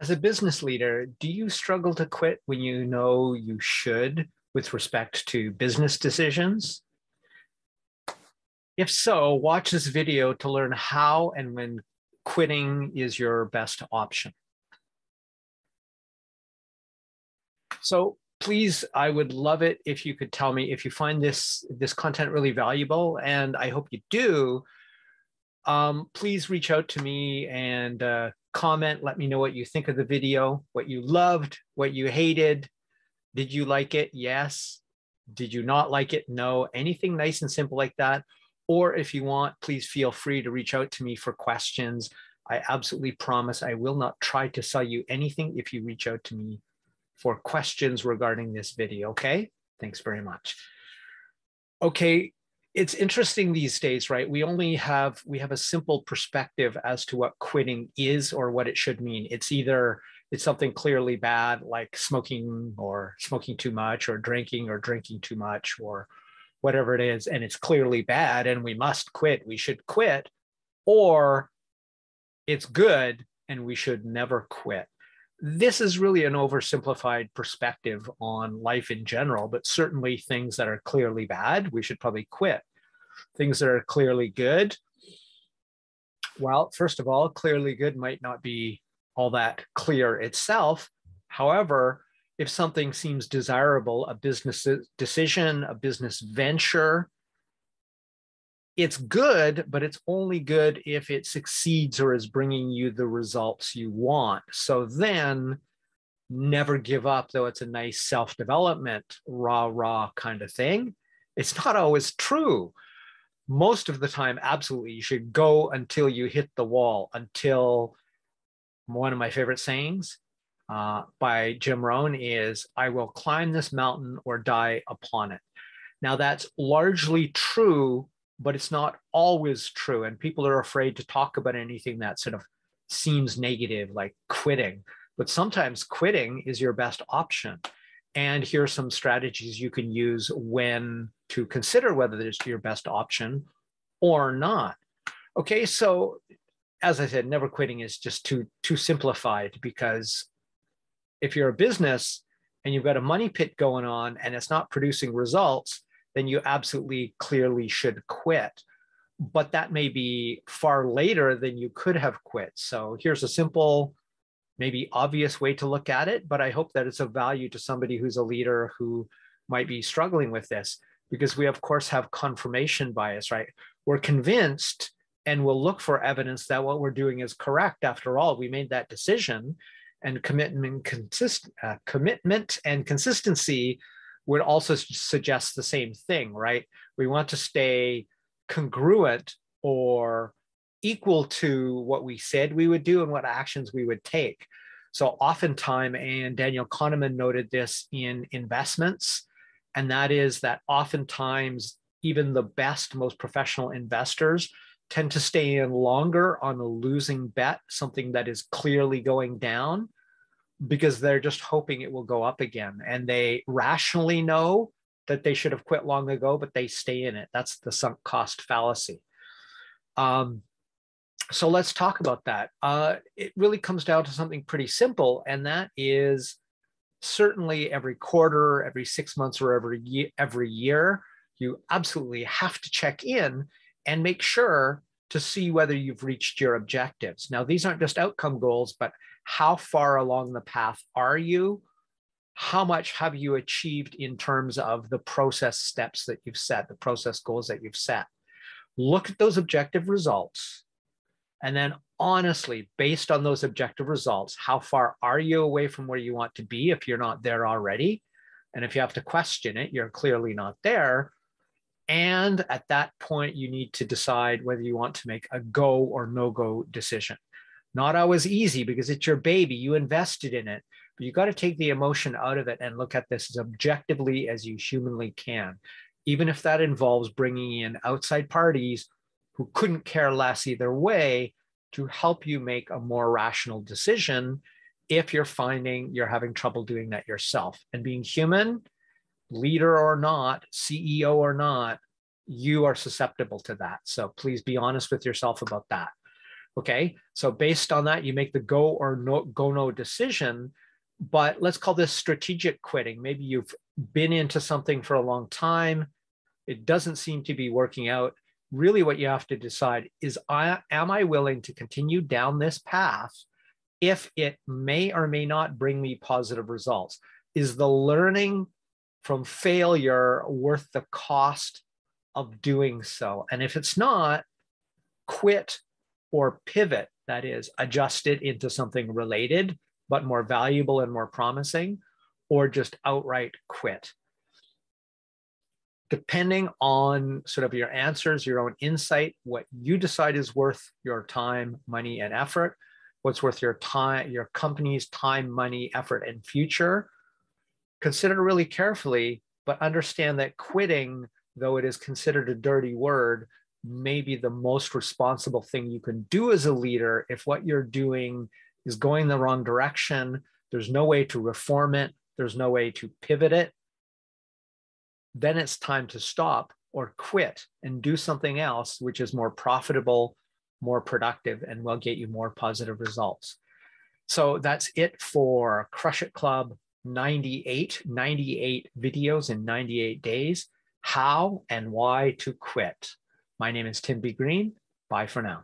As a business leader, do you struggle to quit when you know you should with respect to business decisions? If so, watch this video to learn how and when quitting is your best option. So please, I would love it if you could tell me if you find this content really valuable, and I hope you do. Please reach out to me and comment. Let me know what you think of the video, what you loved, what you hated. Did you like it? Yes. Did you not like it? No. Anything nice and simple like that. Or if you want, please feel free to reach out to me for questions. I absolutely promise I will not try to sell you anything if you reach out to me for questions regarding this video, okay? Thanks very much. Okay, it's interesting these days, right? We have a simple perspective as to what quitting is or what it should mean. It's either it's something clearly bad, like smoking or smoking too much, or drinking too much, or whatever it is, and it's clearly bad and we must quit, we should quit, or it's good and we should never quit. This is really an oversimplified perspective on life in general, but certainly things that are clearly bad, we should probably quit. Things that are clearly good, well, first of all, clearly good might not be all that clear itself. However, if something seems desirable, a business decision, a business venture, it's good, but it's only good if it succeeds or is bringing you the results you want. So then never give up, though it's a nice self-development, rah kind of thing. It's not always true. Most of the time, absolutely, you should go until you hit the wall, until one of my favorite sayings by Jim Rohn is, I will climb this mountain or die upon it. Now that's largely true, but it's not always true. And people are afraid to talk about anything that sort of seems negative, like quitting. But sometimes quitting is your best option. And here are some strategies you can use when to consider whether it's your best option or not. Okay, so as I said, never quitting is just too simplified, because if you're a business and you've got a money pit going on and it's not producing results, then you absolutely clearly should quit. But that may be far later than you could have quit. So here's a simple, maybe obvious way to look at it, but I hope that it's of value to somebody who's a leader who might be struggling with this, because we of course have confirmation bias, right? We're convinced and we'll look for evidence that what we're doing is correct. After all, we made that decision, and commitment and consistency would also suggest the same thing, right? We want to stay congruent or equal to what we said we would do and what actions we would take. So oftentimes, and Daniel Kahneman noted this in investments, and that is that oftentimes even the best, most professional investors tend to stay in longer on a losing bet, something that is clearly going down, because they're just hoping it will go up again. And they rationally know that they should have quit long ago, but they stay in it. That's the sunk cost fallacy. So let's talk about that. It really comes down to something pretty simple, and that is certainly every quarter, every 6 months, or every year, you absolutely have to check in and make sure to see whether you've reached your objectives. Now, these aren't just outcome goals, but how far along the path are you? How much have you achieved in terms of the process steps that you've set, the process goals that you've set? Look at those objective results. And then honestly, based on those objective results, how far are you away from where you want to be if you're not there already? And if you have to question it, you're clearly not there. And at that point, you need to decide whether you want to make a go or no-go decision. Not always easy, because it's your baby, you invested in it, but you got to take the emotion out of it and look at this as objectively as you humanly can, even if that involves bringing in outside parties who couldn't care less either way to help you make a more rational decision if you're finding you're having trouble doing that yourself. And being human, leader or not, CEO or not, you are susceptible to that. So please be honest with yourself about that. Okay, so based on that, you make the go or no decision. But let's call this strategic quitting. Maybe you've been into something for a long time. It doesn't seem to be working out. Really, what you have to decide is, am I willing to continue down this path if it may or may not bring me positive results? Is the learning from failure worth the cost of doing so? And if it's not, quit or pivot, that is, adjust it into something related, but more valuable and more promising, or just outright quit. Depending on sort of your answers, your own insight, what you decide is worth your time, money, and effort, what's worth your time, your company's time, money, effort, and future, consider really carefully, but understand that quitting, though it is considered a dirty word, may be the most responsible thing you can do as a leader if what you're doing is going the wrong direction. There's no way to reform it. There's no way to pivot it. Then it's time to stop or quit and do something else, which is more profitable, more productive, and will get you more positive results. So that's it for Crush It Club 98 videos in 98 days, how and why to quit. My name is Tim B. Green. Bye for now.